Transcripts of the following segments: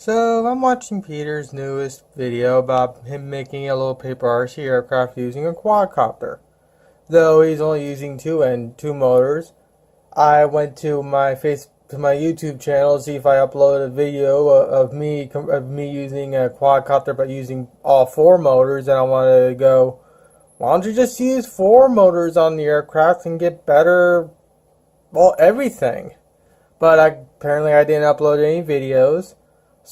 So I'm watching Peter's newest video about him making a little paper RC aircraft using a quadcopter. Though he's only using two motors, I went to my YouTube channel to see if I uploaded a video of me using a quadcopter but using all four motors, and I wanted to go, why don't you just use four motors on the aircraft and get better, well, everything. But apparently I didn't upload any videos.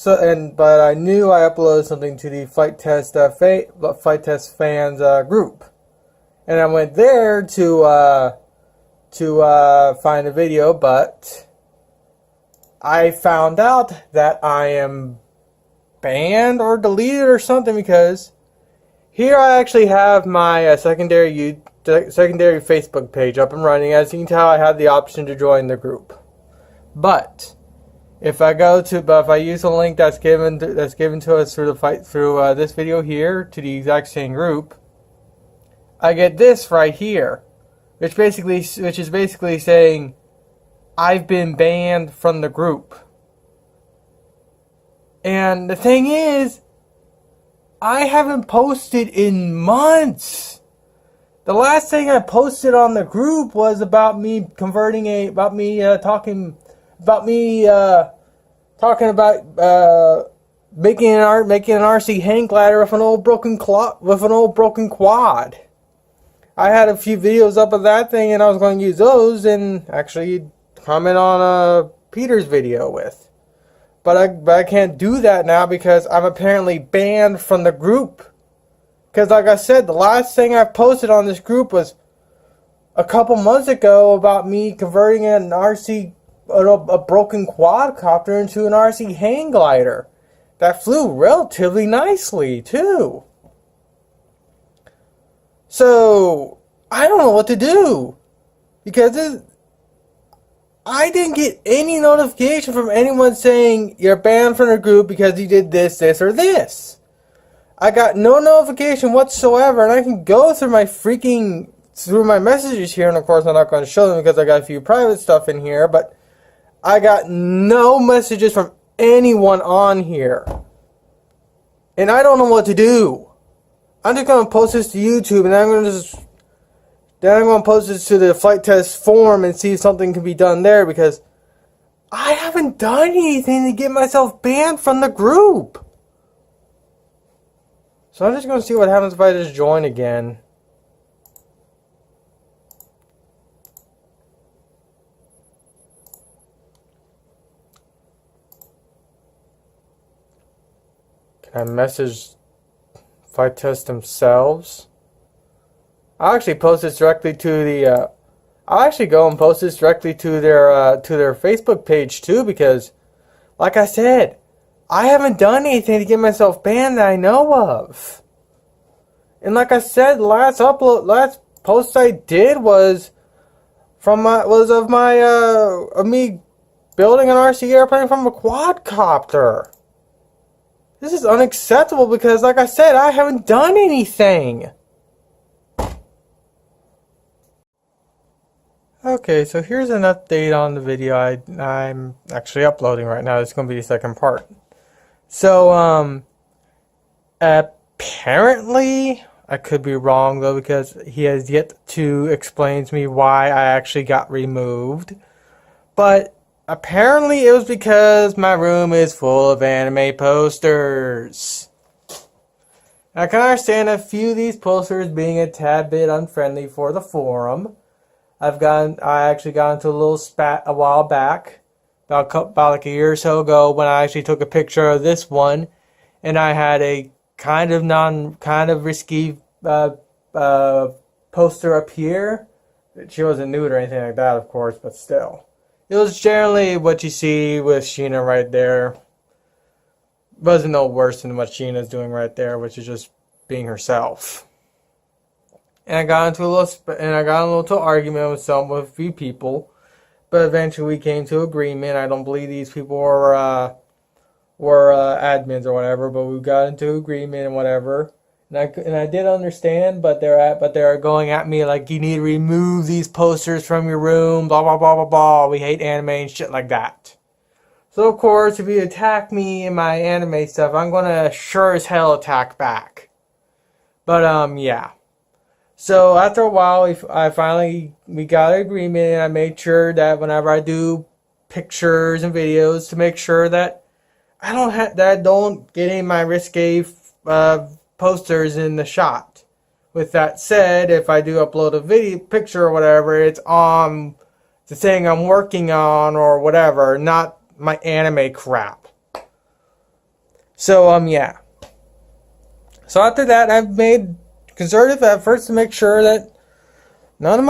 But I knew I uploaded something to the FliteTest fans group, and I went there to find a video, but I found out that I am banned or deleted or something, because here I actually have my secondary Facebook page up and running. As you can tell, I have the option to join the group, but if I use the link that's given to us through this video here to the exact same group, I get this right here, which is basically saying I've been banned from the group. And the thing is, I haven't posted in months. The last thing I posted on the group was about me talking about making an RC hang glider with an old broken quad. I had a few videos up of that thing, and I was going to use those and actually comment on Peter's video with. But I can't do that now because I'm apparently banned from the group. Because like I said, the last thing I posted on this group was a couple months ago about me converting a broken quadcopter into an RC hang glider that flew relatively nicely too. So I don't know what to do, because I didn't get any notification from anyone saying you're banned from the group because you did this, or this. I got no notification whatsoever, and I can go through my messages here, and of course I'm not going to show them because I got a few private stuff in here, but I got no messages from anyone on here. And I don't know what to do. I'm just going to post this to YouTube, and then I'm going to post this to the FliteTest forum and see if something can be done there, because I haven't done anything to get myself banned from the group. So I'm just going to see what happens if I just join again. I message FliteTest themselves. I'll actually post this directly to the. I'll actually go and post this directly to their Facebook page too, because, like I said, I haven't done anything to get myself banned that I know of. And like I said, the last post I did was of me building an RC airplane from a quadcopter. This is unacceptable because, like I said, I haven't done anything. Okay, so here's an update on the video I'm actually uploading right now. It's going to be the second part. So, apparently, I could be wrong though, because he has yet to explain to me why I actually got removed. But apparently it was because my room is full of anime posters. I can understand a few of these posters being a tad bit unfriendly for the forum. I actually got into a little spat a while back, about like a year or so ago, when I actually took a picture of this one, and I had a kind of risky poster up here. She wasn't nude or anything like that, of course, but still. It was generally what you see with Sheena right there. Wasn't no worse than what Sheena's doing right there, which is just being herself. And I got into a little argument with a few people, but eventually we came to agreement. I don't believe these people were admins or whatever, but we got into agreement and whatever. And I did understand, but they're going at me like, you need to remove these posters from your room, blah blah blah blah blah. We hate anime and shit like that. So of course, if you attack me in my anime stuff, I'm gonna sure as hell attack back. But yeah. So after a while, we got an agreement, and I made sure that whenever I do pictures and videos, to make sure that I don't get any of my risque posters in the shot. With that said, if I do upload a video picture or whatever, it's on the thing I'm working on or whatever, not my anime crap. So yeah. So after that, I've made concerted efforts to make sure that none of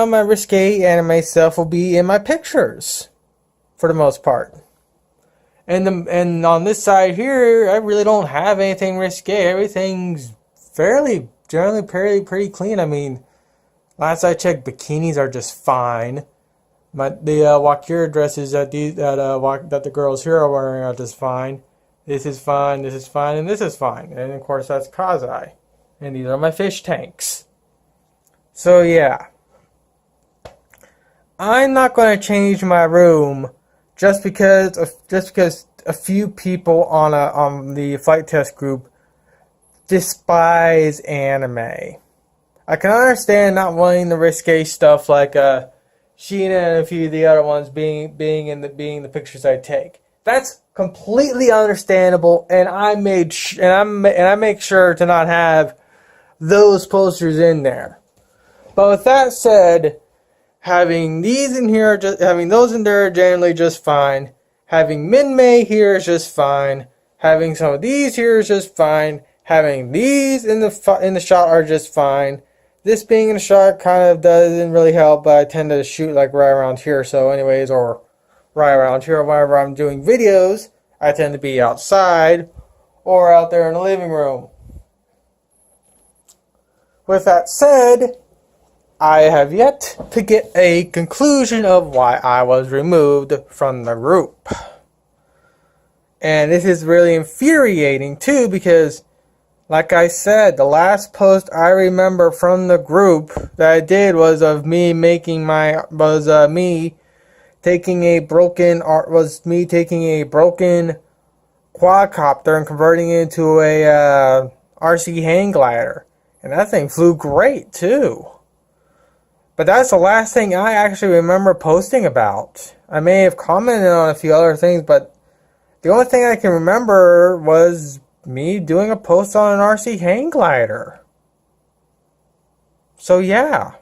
my risque anime stuff will be in my pictures, for the most part. And on this side here, I really don't have anything risque. Everything's generally pretty clean. I mean, last I checked, bikinis are just fine. The Wakira dresses that the girls here are wearing are just fine. This is fine, this is fine, and this is fine. And of course that's Kazai. And these are my fish tanks. So yeah. I'm not going to change my room just because a few people on the FliteTest group despise anime. I can understand not wanting the risque stuff like Sheena and a few of the other ones being the pictures I take. That's completely understandable, and I make sure to not have those posters in there. But with that said, having these in here, having those in there are generally just fine. Having Minmay here is just fine. Having some of these here is just fine. Having these in the shot are just fine. This being in the shot kind of doesn't really help, but I tend to shoot like right around here. So anyways, or right around here whenever I'm doing videos, I tend to be outside or out there in the living room. With that said, I have yet to get a conclusion of why I was removed from the group. And this is really infuriating too, because like I said, the last post I remember from the group that I did was of me taking a broken quadcopter and converting it into a RC hang glider. And that thing flew great too. But that's the last thing I actually remember posting about. I may have commented on a few other things, but the only thing I can remember was me doing a post on an RC hang glider. So yeah.